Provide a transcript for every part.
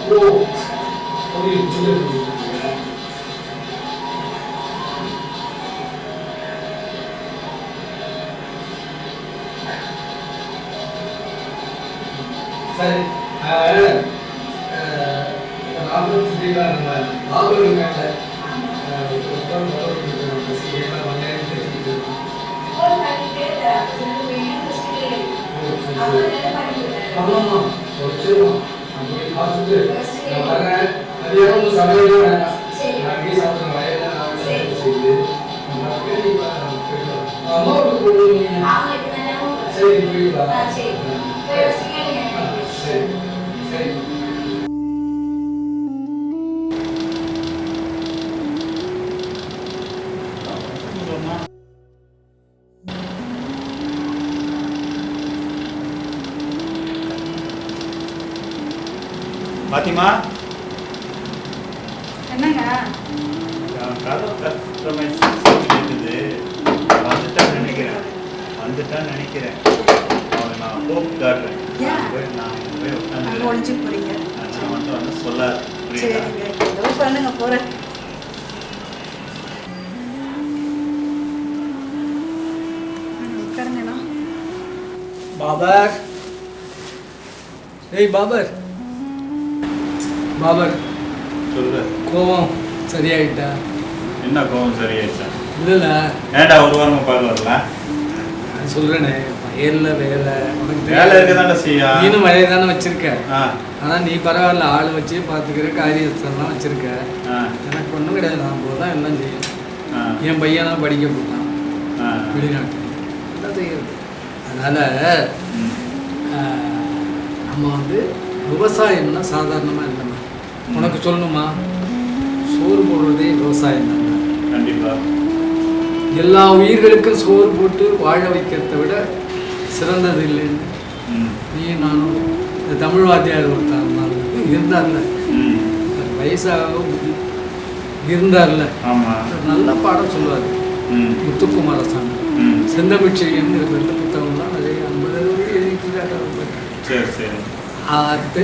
சரி, நாகூர் சுற்றிலாம் நம்ம நாகூர் இருக்காங்க ஆமாம்மா வச்சிருவோம் பார்த்துட்டு நான் வரேன். அது எவ்வளோ சமையலும் வேண்டாம், நான் அங்கேயே சாப்பிட்றேன். வயலில் நான் செய்து அம்மாவுக்கு போடுவீங்க. சரி போயிடலாம். சரி சரி. பாத்திமா, என்னங்க வந்துட்டான்னு நினைக்கிறேன். அவனை நான் ஹோப் காட்டுறேன். நான் உட்காந்து ஒழிச்சு போறீங்க. நான் மட்டும் வந்து சொல்லாது. சரிங்க, ஏதோ பண்ணுங்க போறேன். உட்காருங்கண்ணா. பாபர், ஏய் பாபர், பாபர் சொல்லு. கோவம் சரியாயிட்டா? என்ன கோவம் சரியாயிடுச்சா? இல்லைல்ல, ஏன்டா ஒரு வாரமாக பார்க்க வரல? நான் சொல்கிறேனே, வயலில் வேலை உனக்கு வேலை இருக்க தானே செய்யா. நீனும் வயல் தானே வச்சுருக்க. ஆ, ஆனால் நீ பரவாயில்ல, ஆள் வச்சு பார்த்துக்கிற காரியத்தெல்லாம் வச்சுருக்க. எனக்கு ஒன்றும் கிடையாது, நான் போல தான் எல்லாம் செய்யும். என் பையன் தான் படிக்க போட்டான் வெளிநாட்டு, எல்லாம் செய்யறது. அதனால் நம்ம வந்து விவசாயம்னா சாதாரணமாக இல்லைம்மா. உனக்கு சொல்லணுமா, சோறு போடுறதே விவசாயம் தான். கண்டிப்பாக எல்லா உயிர்களுக்கும் சோறு போட்டு வாழ வைக்கிறத விட சிறந்தது இல்லைன்னு நீ நானும் இந்த தமிழ் வாத்தியார் ஒருத்தர் இருந்தார்ல, வயசாக இருந்தார்ல, நல்ல பாடம் சொல்லுவார் முத்துக்குமாரசாமி. செந்தமிழ்ச்சின்னு புத்தகம்லாம் நிறைய 50 எழுதிட்டு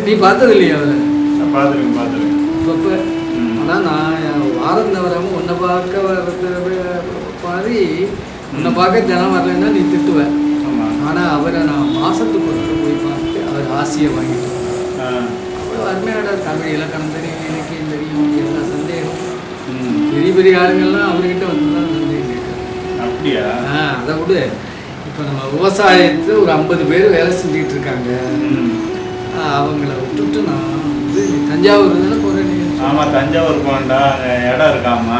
நீ பார்த்தது இல்லையா? அவரை பார்த்துருக்கேன். இப்போ ஆனால் நான் வாரம் தவறாமல் உன்னை பார்க்க வர்றது மாதிரி உன்னை பார்க்க தினம் வரலைன்னா நீ திட்டுவேன். ஆனால் அவரை நான் மாதத்துக்கு ஒரு போய் பார்த்து அவர் ஆசையை வாங்கிட்டு அவ்வளோ அருமையான தமிழ் இலக்கணம் தெரியும், இலக்கியம் தெரியும், எல்லா சந்தேகம் பெரிய பெரிய ஆளுங்கள்லாம் அவர்கிட்ட வந்து தான் சந்தேகம் கேட்குறாங்க. அப்படியா? அதை விட இப்போ நம்ம விவசாயத்தை ஒரு 50 பேர் வேலை செஞ்சுக்கிட்டு இருக்காங்க. அவங்கள விட்டுட்டு நான் வந்து தஞ்சாவூர் தானே போகிறேன். ஆமாம், தஞ்சாவூர் போகண்டா, இடம் இருக்காமா.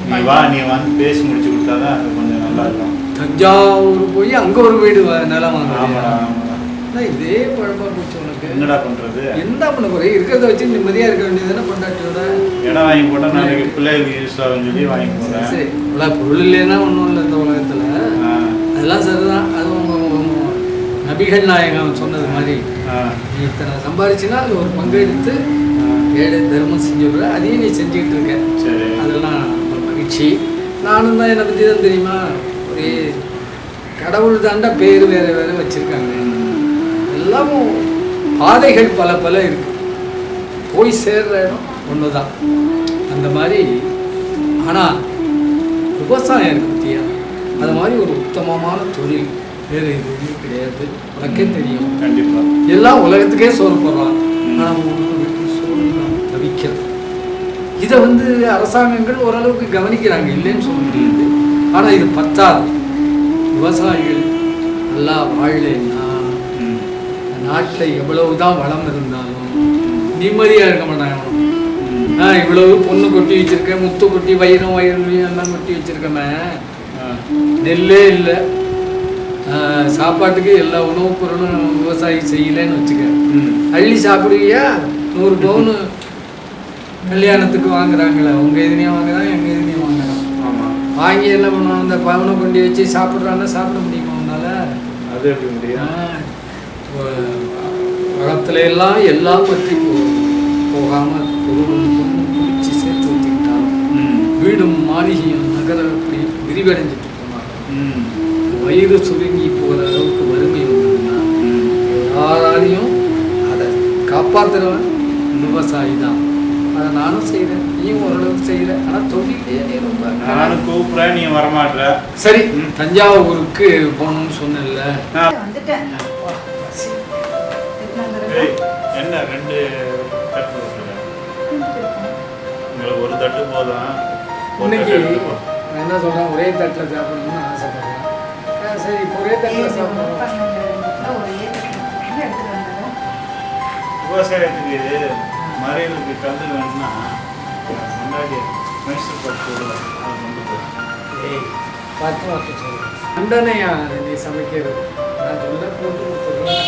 நீ வா, நீ வந்து பேசி முடிச்சு கொடுத்தாதான் அது கொஞ்சம் நல்லா இருக்கும். தஞ்சாவூர் போய் அங்கே ஒரு வீடு நிலம் வாங்க. ஆமாம், இதே பழமாக போச்சு உனக்கு. என்னடா பண்ணுறது? என்ன பண்ண போகிற? இருக்கிறத வச்சு நிம்மதியாக இருக்க வேண்டியது தானே பொண்டாட்டியோட. இடம் வாங்கி போட்டால் நாளைக்கு பிள்ளைகளுக்கு யூஸ் ஆகும்னு சொல்லி வாங்கி போகிறேன். சரி, இவ்வளோ பொருள் இல்லைன்னா ஒன்றும் இல்லை இந்த உலகத்தில். அதெல்லாம் சரிதான். அதுவும் நபிகள் நாயகம் சொன்னது மாதிரி நீ இத்தனை சம்பாதிச்சுன்னா அது ஒரு பங்கு எடுத்து ஏழை தர்மம் செஞ்சுடுற, அதையும் நீ செஞ்சுக்கிட்டு இருக்க. சரி, அதெல்லாம் ஒரு மகிழ்ச்சி. நானும் தான் என்னை பற்றி தான் தெரியுமா, ஒரே கடவுள் தாண்டா பேர் வேறு வேறு வச்சுருக்காங்க. எல்லாமும் பாதைகள் பல பல இருக்கு, போய் சேர்ற இடம் ஒன்று தான். அந்த மாதிரி ஆனால் விவசாயம் இருக்கு பற்றியா, அது மாதிரி ஒரு உத்தமமான தொழில் வேறு எதுவுமே கிடையாது. உனக்கே தெரியும். கண்டிப்பாக எல்லாம் உலகத்துக்கே சோறு போடுறான், ஆனால் வீட்டுக்கு சோறு இல்லாமல் தவிக்கிறது. இதை வந்து அரசாங்கங்கள் ஓரளவுக்கு கவனிக்கிறாங்க, இல்லைன்னு சொல்ல முடியாது. ஆனால் இது பத்தாது. விவசாயிகள் நல்லா வாழலைன்னா நாட்டில் எவ்வளவுதான் வளம் இருந்தாலும் நிம்மதியாக இருக்க மாட்டாங்க. இவ்வளவு பொண்ணு கொட்டி வச்சிருக்கேன், முத்து கொட்டி வயிறும் எல்லாம் கொட்டி வச்சிருக்கமே, நெல்லே இல்லை, சாப்பாட்டுக்கு எல்லா உணவுப் பொருளும் விவசாயி செய்யலைன்னு வச்சுக்க. அள்ளி சாப்பிடுவியா? 100 பவுன் கல்யாணத்துக்கு வாங்குறாங்களே, உங்கள் எதுனையும் வாங்குறான், எங்கள் எதுனையும் வாங்குறான். வாங்கி என்ன பண்ணுவோம், அந்த பவனை கொண்டு வச்சு சாப்பிட்றான்னா சாப்பிட முடியுமா உன்னால? அது எப்படி முடியும்? உலகத்துல எல்லாம் எல்லாம் பற்றி போகாமல் பிடிச்சி சேர்த்து வச்சுக்கிட்டாலும் வீடும் மாளிகையும் நகரப்படி விரிவடைஞ்சிட்டு போனாலும் வயிறு சுருங்கி போகிற அளவுக்கு வறுமை வந்ததுன்னா யாராலையும் அதை காப்பாற்றுறவன் விவசாயி தான். அதை நானும் செய்கிறேன், நீயும் ஓரளவுக்கு செய்கிற. ஆனால் தொழிலே நீ ரொம்ப நானும் கூப்பிட்றேன், நீ வரமாட்ற. சரி, தஞ்சாவூருக்கு போகணும்னு சொன்னேன்ல. வந்துட்டேன். ஏய், என்ன 2 தட்டு கொடுக்குறேன்? உங்களுக்கு ஒரு தட்டு போதும். இன்னைக்கு நான் என்ன சொல்கிறேன், ஒரே தட்டில் சாப்பிடணும்னு ஆசைப்படுறேன். சரி, இப்போ ஒரே தட்டில் சாப்பிடணும். விவசாயத்துக்கு மறைகளுக்கு கந்து வேணும்னா முன்னாடி மைசூர் பட்டு அதை கொண்டு போய் ஏய், பார்த்து சொல்லுவேன். அண்டனையா நீ சமைக்கிறது? நான் சொல்ல போட்டு கொடுத்துருவேன்,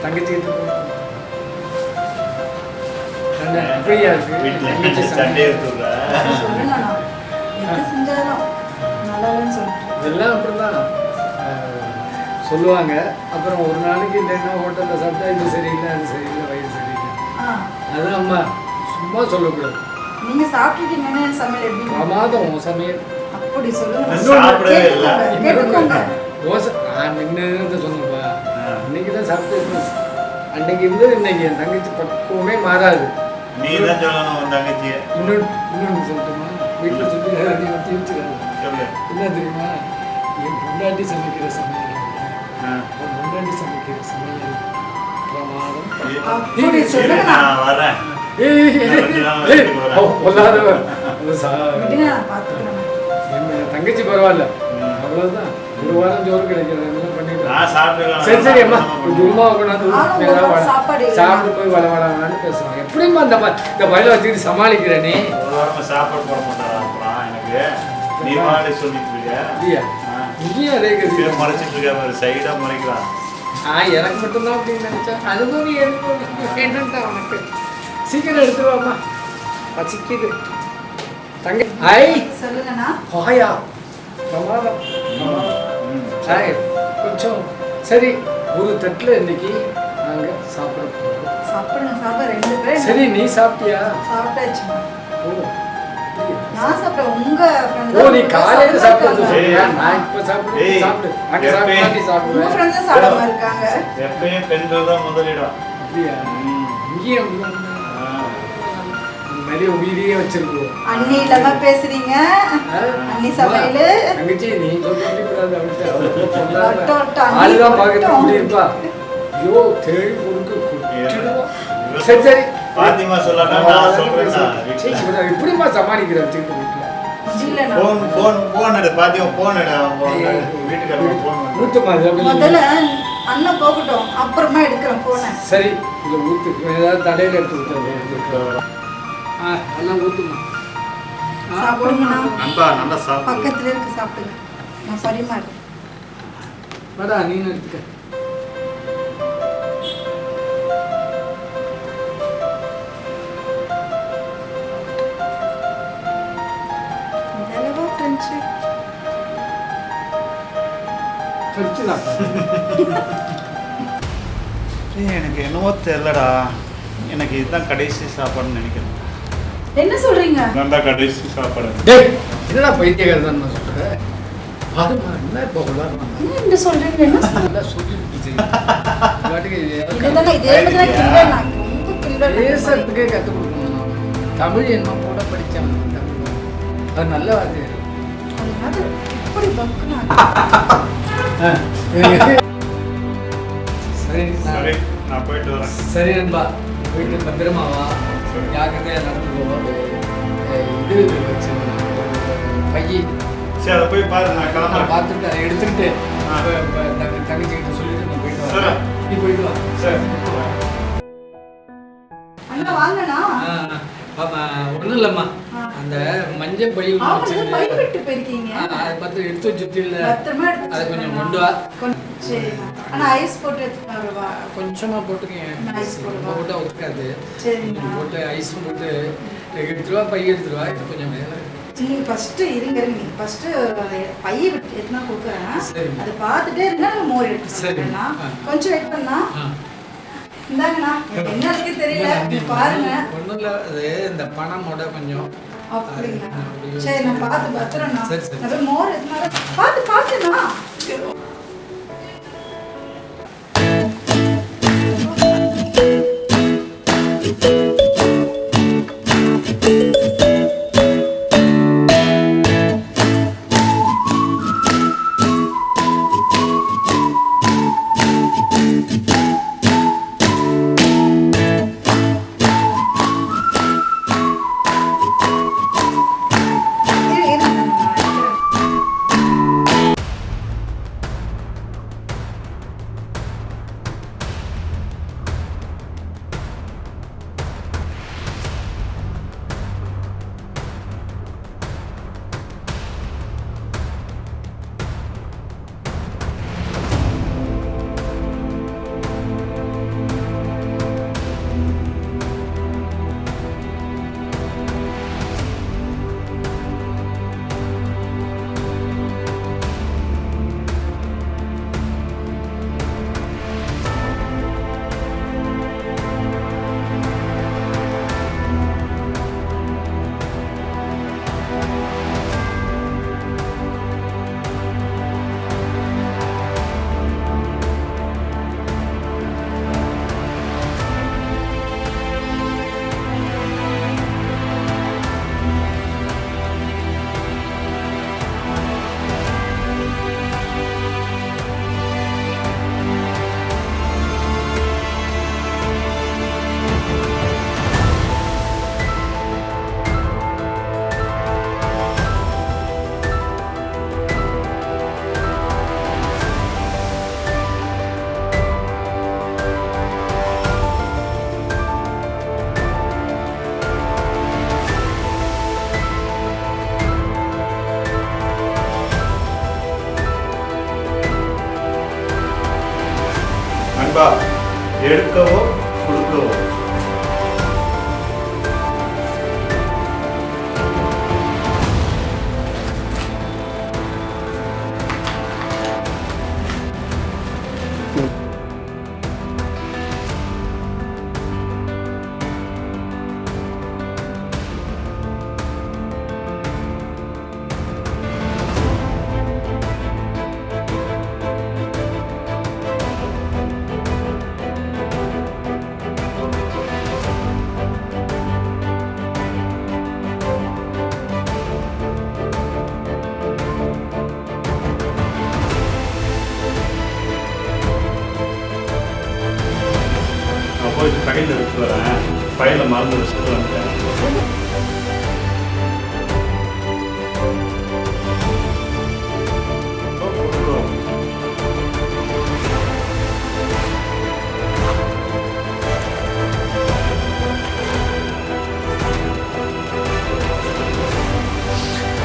தங்கச்சிக்கிட்டு போட்டு ஃப்ரீயா இருக்கு. தங்கச்சி சண்டே இதெல்லாம் அப்படிதான் சொல்லுவாங்க. அப்புறம் ஒரு நாளைக்கு இல்லைன்னா ஹோட்டலில் சாப்பிட்டா இது சரியில்லை, அது சரியில்லை, வயிறு சரியில்லை. அதுதான் அம்மா, சும்மா சொல்லக்கூடாது. நீங்க சாப்பிட்டுட்டீங்கன்னா சமையல் எப்படி பிரமாதம் உன் சமையல். அப்படி சொல்லுங்க. சாப்பிடவே இல்லை. கேட்டுக்கோங்க. நான் நின்று சொன்னப்பா, இன்னைக்கு தான் சாப்பிட்டு அன்னைக்கு இருந்தது இன்னைக்கு என் தங்கச்சி பக்குவமே மாறாது. நீ தான் சொல்லணும் உன் தங்கச்சியை. இன்னொன்று சொல்லட்டுமா? வீட்டில் சொல்லி நீ தீர்த்துக்காது. சொல்லு. என்ன தெரியுமா, என் பொண்டாட்டி சமைக்கிற சமையல், என் பொண்டாட்டி சமைக்கிற சமையல் பிரமாதம். அப்படி சொல்லுங்க. நான் வரேன். தங்கச்சி பரவாயில்ல, அவ்வளவுதான். ஒரு வாரம் ஜோறு கிடைக்கிறது பண்ணிட்டு. நான் சாப்பிட்டு சரி சரி அம்மா, உமா கொண்டாந்து சாப்பிட்டு போய் வளவளான்னு பேசுவாங்க. எப்படிமா இந்த வயலை வச்சுக்கிட்டு சமாளிக்கிற நீ? ஒரு வாரமா சாப்பாடு போட மாட்டாரா? அப்புறம் எனக்கு நீ மாடி சொல்லிட்டு இருக்கியா? இங்கேயும் அதே கருத்து மறைச்சிட்டு இருக்க மாதிரி சைடா மறைக்கலாம். எனக்கு மட்டும்தான் அப்படின்னு நினைச்சா அதுவும் நீ என்னன்ட்டா உனக்கு. சீக்கிரம் எடுத்துருவாம்மா, பசிக்குது. தங்க ஐ சொல்லுங்கண்ணா. ஹாயா பிரமாதம். கொஞ்சம் சரி, ஒரு தட்டில் இன்னைக்கு நாங்கள் சாப்பிட போகிறோம். சாப்பிடுங்க, சாப்பிட 2 பேரும். சரி, நீ சாப்பிட்டியா? சாப்பிட்டாச்சுமா. ஓ, நான் சாப்பிட்டேன். உங்க ஃப்ரெண்ட் ஓ, நீ காலையில சாப்பிட்டது சொல்றியா? நான் இப்ப சாப்பிடு. அங்க சாப்பிட்டா நீ உங்க சாப்பிடுவ. ஃப்ரெண்ட் தான் சாப்பிடாம இருக்காங்க. எப்பயும் பெண்கள் தான் முதலிடம். அப்படியா? இங்கேயும் அப்படிதான். நிறைய உயிரியே வச்சிருக்கோம். அண்ணி இல்லாம பேசுறீங்க. அண்ணி சமையல். தங்கச்சி நீ சொல்லிக்கூடாது அவள்கிட்ட. அவள்கிட்ட ஆளுதான் பார்க்கறது முடியுப்பா. ஐயோ, தேடி பொறுக்கு குட்டிடுவோம். சரி சரி, பாத்திமா சொல்லலாம், நான் சொல்றேன். எப்படிமா சமாளிக்கிற வச்சுக்கிட்டு வீட்டுல? போன் எடு பாத்திமா, போன் எடு. வீட்டுக்காரங்க போன் ஊத்துமா. முதல்ல அண்ணன் போகட்டும், அப்புறமா எடுக்கிறேன் போன. சரி, இதை ஊத்து. ஏதாவது தடையில எடுத்து ஊற்று. எல்லாம் ஊத்துமா. சாப்பிடுங்கண்ணா. நண்பா நல்லா சாப்பிடு. பக்கத்துல இருக்கு, சாப்பிடுங்க. நான் பரிமாறேன். வாடா, நீ எடுத்துக்க. இதெல்லாம் ஃப்ரெண்ட்ஷிப். எனக்கு என்னவோ தெரியலடா, எனக்கு இதுதான் கடைசி சாப்பாடுன்னு நினைக்கிறேன். என்ன சொல்றீங்க? நான் தான் கடைசி சாப்பாடு. டேய், என்னடா பைத்தியக்காரன் நான் சொல்றேன். பாருமா, என்ன இப்போ விளாடுறாங்க. என்ன சொல்றீங்க? என்ன நல்லா சொல்லிட்டு இதெல்லாம் இதே மாதிரி கிண்டல். நான் ரொம்ப கிண்டல் பேசுறதுக்கே கற்றுக் கொடுக்கணும். தமிழ் என்ன கூட படித்தான், அது நல்ல வார்த்தை. அதனால இப்படி பக்குனா. சரி சரி, நான் போயிட்டு வரேன். சரி நண்பா, போயிட்டு பத்திரமா வா. யாருக்கே நடந்து போவோம். இது வச்சு பையி சரி, அதை போய் பாரு. நான் கிளம்புறேன். பார்த்துட்டு அதை எடுத்துக்கிட்டு தங்கச்சிக்கிட்ட சொல்லிட்டு நான் போயிட்டு வரேன். நீ போயிட்டு வா. சரி. அண்ணா வாங்கண்ணா. ஒன்றும் இல்லைம்மா, அந்த மஞ்சள் பை பயப்பட்டு போயிருக்கீங்க. அதை பார்த்து எடுத்து வச்சுட்டு இல்லை, பத்திரமா எடுத்து அதை கொஞ்சம் கொண்டு வா. சரி, ஆனா ஐஸ் போட்டு எடுத்துக்கவா? கொஞ்சமா போட்டுக்கேன், ஐஸ் போடுவா. போட்டால் ஒதுக்காது. சரிண்ணா. கொஞ்சம் போட்டு ஐஸும் போட்டு எடுத்துருவா, பை எடுத்துருவா. இது கொஞ்சம் மேலே நீங்க ஃபர்ஸ்ட் இருங்க, நீங்க ஃபர்ஸ்ட் பைய விட்டு எத்தனா கொடுக்குறேன். சரி. அதை பார்த்துட்டே இருந்தா மோர் எடுத்து சரிண்ணா. கொஞ்சம் வெயிட் பண்ணா. இந்தாங்கண்ணா, என்ன இருக்கு தெரியல, பாருங்க. ஒன்றும் இல்லை, அது இந்த பணமோட கொஞ்சம் அப்படிங்களா? சரி, நான் பார்த்து பத்திரம்ண்ணா. சரி சரி, அது மோர் எத்தனால பார்த்து பார்த்துண்ணா. எடுக்கவோ கொடுக்கவோ. போய் ஃபைல் எடுத்து வரேன். ஃபைலை மறந்து வச்சுட்டு வந்துட்டேன்.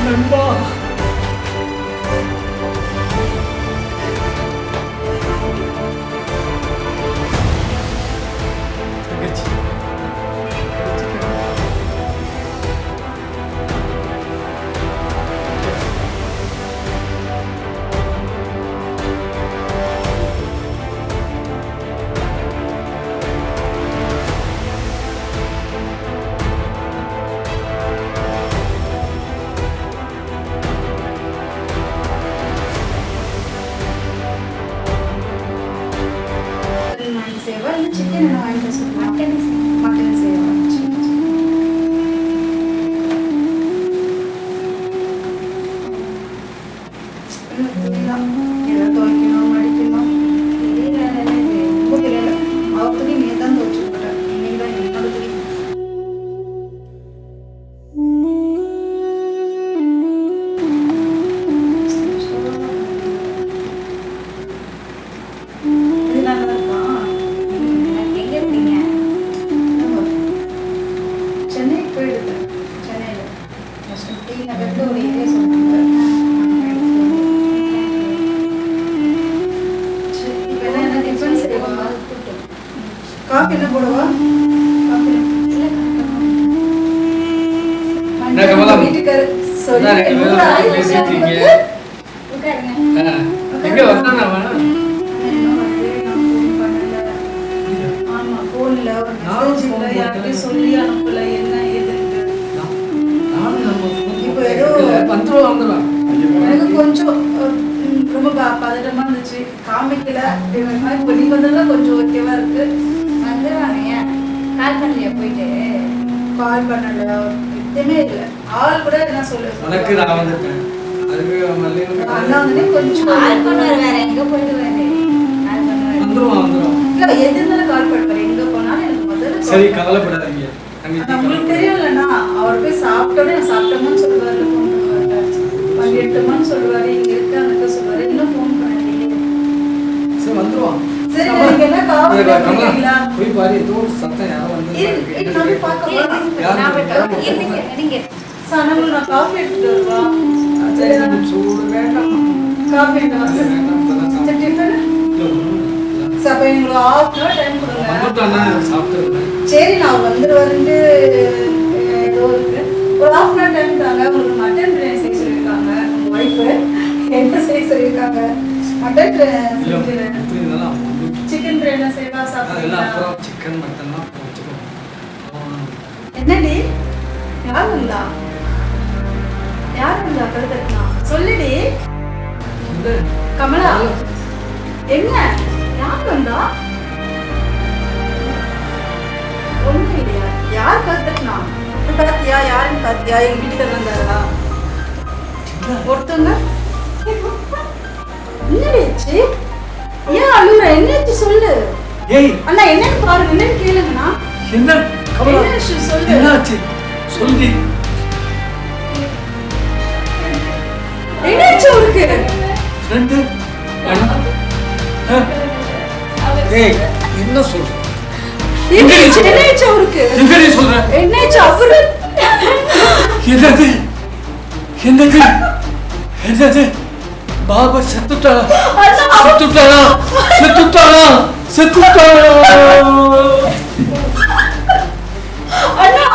நண்பா சேவா இல்லை சிக்கன் என்ன வாங்கிட்டு சொல்லுங்க. மட்டன் சேவா. ஏதோ துவைக்கணும் மடிக்கணும் ரொம்ப தெரியல. அவர் துணி நீ தான் துவைச்சு போட்டேன். இன்னைக்கு தான் என்னோட துணி. இது நல்லா இருக்கா? எங்க இருக்கீங்க? சென்னை போயிடுது. சென்னையில் டி நகர்ல ஒரு ஏரியா சொன்னாங்க. இப்போ என்ன டிஃபன் செய்வா? காஃபி என்ன போடுவா? காஃபி வீட்டுக்காரு சொல்லி எங்க வந்தானா? சொல்லி அனுப்பல என்ன ஏதுன்னு. இப்போ ஏதோ எனக்கு கொஞ்சம் ரொம்ப பதட்டமா இருந்துச்சு. காமிக்கல. இப்போ நீ வந்தெல்லாம் கொஞ்சம் ஓகேவா இருக்கு. வந்துடுவாங்க. கால் பண்ணலையா போயிட்டு? கால் பண்ணல. எதுவுமே இல்லை. ஆள் கூட என்ன சொல்லு. உனக்கு நான் வந்துட்டேன். அதுக்கு அண்ணா வந்து கொஞ்சம் கால் பண்ணுவார். வேற எங்க போயிடுவாரு? கால் பண்ணுவார். வந்துருவான். இல்ல எது இருந்தாலும் கால் பண்ணுவாரு. எங்க போனாலும் எனக்கு முதல்ல சரி கவலைப்படாதீங்க. உங்களுக்கு தெரியும்லண்ணா, அவர் போய் சாப்பிட்டோன்னே சாப்பிட்டோம்னு சொல்லுவாரு. ஃபோன் பண்ணுவாரு. பண்ணிட்டுமான்னு சொல்லுவாரு. இங்க இருக்காங்க சொல்லுவாரு. இன்னும் ஃபோன் பண்ணலையே. சரி வந்துருவான். சரி நீங்க என்ன காஃபி குடிக்கிறீங்களா? போய் பாரு. ஏதோ ஒரு சத்தம் யாரோ வந்து நான் போய் பார்க்கவா? நான் போயிட்டு இருங்க. நீங்க சனங்கள் நான் காஃபி எடுத்துட்டு வருவா. சரி சூடு வேண்டாம். காஃபி சரி டிஃபன் அப்ப எங்களுக்கு ஹாஃப் அன் டைம் கொடுங்க. சரி நான் வந்துடுவாருன்ட்டு ஏதோ இருக்கு. ஒரு ஹாஃப் அன் டைம் தாங்க. உங்களுக்கு மட்டன் பிரியாணி செய்ய சொல்லியிருக்காங்க. உங்க ஒய்ஃபு என்ன செய்ய சொல்லியிருக்காங்க? மட்டன் சிக்கன் பிரியாணி செய்வா சாப்பிடுறீங்களா? சிக்கன் மட்டன் என்னடி யார் வந்தா? யார் வந்தா? கருத்தா சொல்லிடி. கமலா என்ன யார் வந்தா? ஒண்ணும் இல்லையா? யார் கத்துனா? பாத்தியா? யாருன்னு பாத்தியா? எங்க வீட்டுக்கு வந்தாரா ஒருத்தவங்க? என்னடிச்சு? ஏன் அழுகுற? என்னாச்சு சொல்லு. ஏய் அண்ணா என்னன்னு பாருங்க. என்னன்னு கேளுங்கண்ணா. என்ன கமலா? என்ன விஷயம் சொல்லு. என்னாச்சு சொல்லி. என்னாச்சு உனக்கு? ஃப்ரெண்ட் ஏய் என்ன சொல்ற? என்னாச்சு அவருக்கு? எங்கடி சொல்ற? என்னாச்சு அவரு? என்னது என்னது என்னது? பாபா செத்துட்டாளா? செத்துட்டாளா? செத்துட்டாளா? செத்துட்டோம். அண்ணா